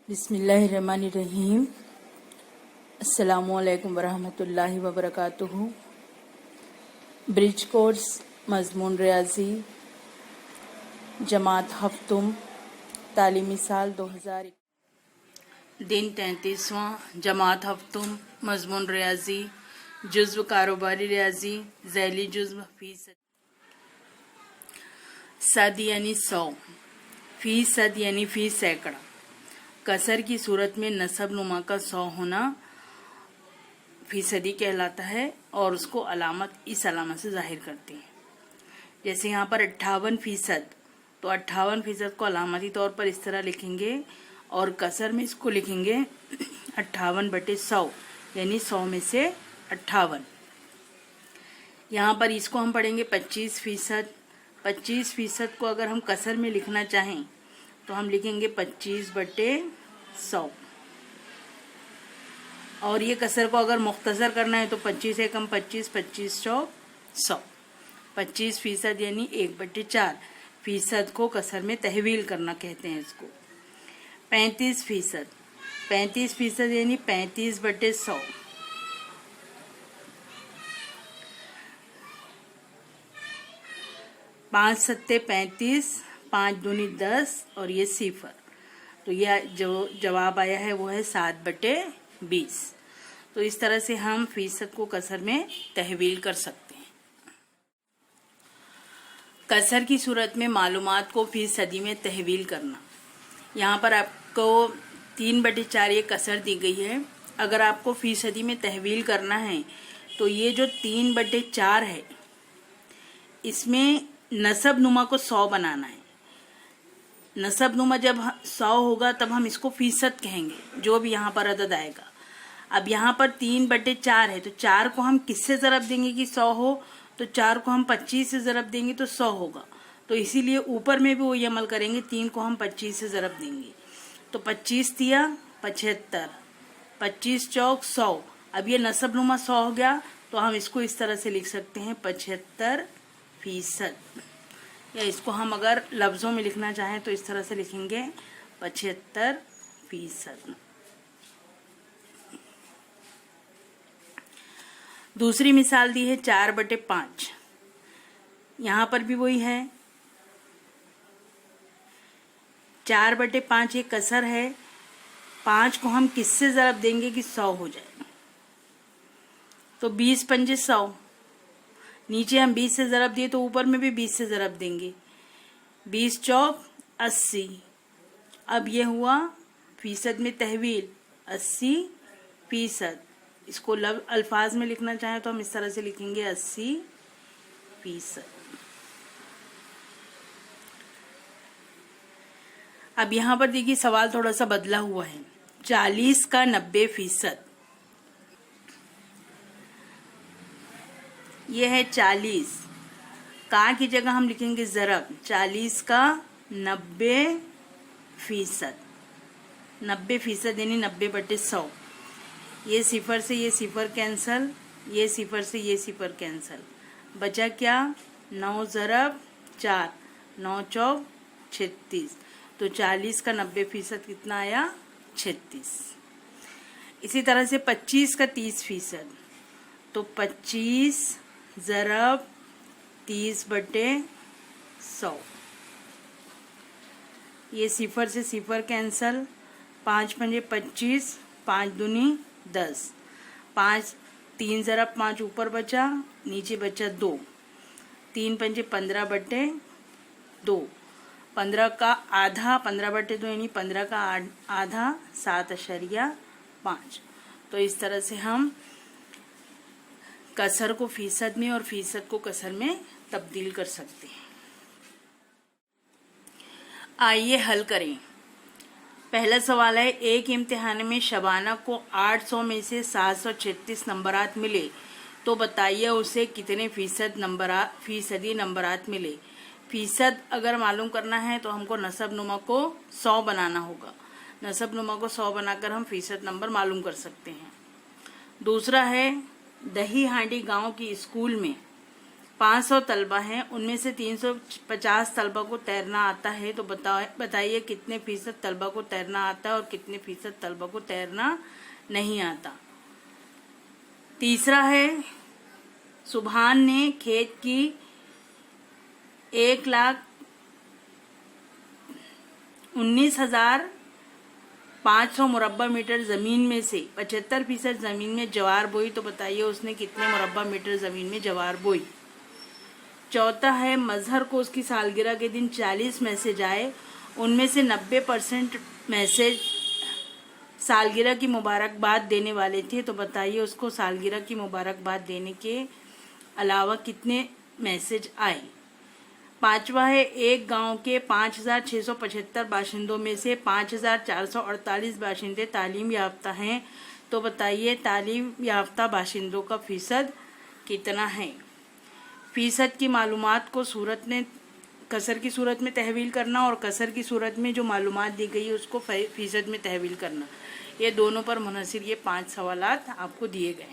बिस्मिल्लाहिर्रहमानिर्रहीम। अस्सलामुअलैकुम वरहमतुल्लाहि वबरकातुहू। ब्रिज कोर्स मजमून रियाजी जमात हफ्तुम तालीमी साल 2000 दिन 33वां जमात हफ्तुम मजमून रियाजी जुज़्व कारोबारी रियाजी ज़ैली जुज़्व फीसद सद यानी 100, फीसद यानी फी सैकड़ा। कसर की सूरत में नसब नुमा का 100 होना फीसदी कहलाता है और उसको अलामत इस अलामत से जाहिर करते हैं। जैसे यहाँ पर 58%, तो 58% को अलामती तौर पर इस तरह लिखेंगे और कसर में इसको लिखेंगे 58/100 यानी 100 में से 58। यहाँ पर इसको हम पढ़ेंगे 25%। 25% को अगर हम कसर में लिखना चाहें तो हम लिखेंगे 25/100। और ये कसर को अगर मुख्तसर करना है तो 25 से कम 25, 25 चौक 100। 25% यानी 1/4 फीसद को कसर में तहवील करना कहते हैं इसको। 35%, 35% यानी 35/100। 5 सत्ते 35, 5 दूनी 10 और ये सिफर, तो यह जो जवाब आया है वो है 7/20। तो इस तरह से हम फीसद को कसर में तहवील कर सकते हैं। कसर की सूरत में मालूमात को फीसदी में तहवील करना। यहाँ पर आपको 3/4 ये कसर दी गई है। अगर आपको फीसदी में तहवील करना है तो ये जो 3/4 है इसमें नसब नुमा को 100 बनाना है। नसब नुमा जब 100 होगा तब हम इसको फीसद कहेंगे, जो भी यहाँ पर अदद आएगा। अब यहाँ पर 3/4 है तो 4 को हम किससे ज़रब देंगे कि 100 हो, तो 4 को हम 25 से ज़रब देंगे तो 100 होगा। तो इसीलिए ऊपर में भी वही अमल करेंगे, 3 को हम 25 से ज़रब देंगे तो 25 दिया 75, 25 चौक 100। अब ये नसब नुमा 100 हो गया तो हम इसको इस तरह से लिख सकते हैं 75%। या इसको हम अगर लफ्ज़ों में लिखना चाहें तो इस तरह से लिखेंगे 75%। दूसरी मिसाल दी है 4/5। यहाँ पर भी वही है 4/5 एक कसर है। 5 को हम किससे ज़रब देंगे कि 100 हो जाए, तो 20 पंजे 100। नीचे हम 20 से ज़रब दिए तो ऊपर में भी 20 से ज़रब देंगे, 20 चौक 80। अब ये हुआ फीसद में तहवील 80%। इसको अल्फाज में लिखना चाहें तो हम इस तरह से लिखेंगे 80%। अब यहाँ पर देखिए सवाल थोड़ा सा बदला हुआ है। 40 का 90%, ये है 40। का की जगह हम लिखेंगे ज़रब, 40 का 90%। 90% यानी 90/100। ये सिफर से ये सिफर कैंसल, ये सिफर से ये सिफर कैंसल, बचा क्या 9 ज़रब 4, 9 चौक 36। तो 40 का 90% कितना आया 36। इसी तरह से 25 का 30%, तो 25 ज़रब 30/100। ये सिफर से सिफर कैंसल, 5 पंजे 25, 5 दूनी 10, 5 3 ज़रब 5 ऊपर बचा, नीचे बचा 2, 3 पंजे 15/2। 15 का आधा 15/2 यानी 15 का आधा 7.5। तो इस तरह से हम कसर को फीसद में और फीसद को कसर में तब्दील कर सकते हैं। आइए हल करें। पहला सवाल है, एक इम्तिहान में शबाना को 800 में से 736 नंबरात मिले तो बताइए उसे कितने फीसदी नंबरात मिले। फीसद अगर मालूम करना है तो हमको नसब नुमा को 100 बनाना होगा। नसब नुमा को 100 बनाकर हम फीसद नंबर मालूम कर सकते हैं। दूसरा है, दही हांडी गांव की स्कूल में 500 तलबा हैं, उनमें से 350 तलबा को तैरना आता है, तो बताइए कितने फीसद तलबा को तैरना आता है और कितने फीसद तलबा को तैरना नहीं आता। तीसरा है, सुभान ने खेत की 1,19,500 मुरब्बा मीटर जमीन में से 75% जमीन में ज्वार बोई, तो बताइए उसने कितने मुरब्बा मीटर जमीन में ज्वार बोई। चौथा है, मजहर को उसकी सालगिरह के दिन 40 मैसेज आए, उनमें से 90% मैसेज सालगिरह की मुबारकबाद देने वाले थे, तो बताइए उसको सालगिरह की मुबारकबाद देने के अलावा कितने मैसेज आए। पांचवा है, एक गांव के 5,675 बाशिंदों में से 5,448 बाशिंदे तालीम याफ्ता हैं, तो बताइए तालीम याफ्ता बाशिंदों का फीसद कितना है। फीसद की मालूमात को सूरत में कसर की सूरत में तहवील करना और कसर की सूरत में जो मालूमात दी गई है उसको फीसद में तहवील करना, ये दोनों पर मुनहसिर ये 5 सवालात आपको दिए गए।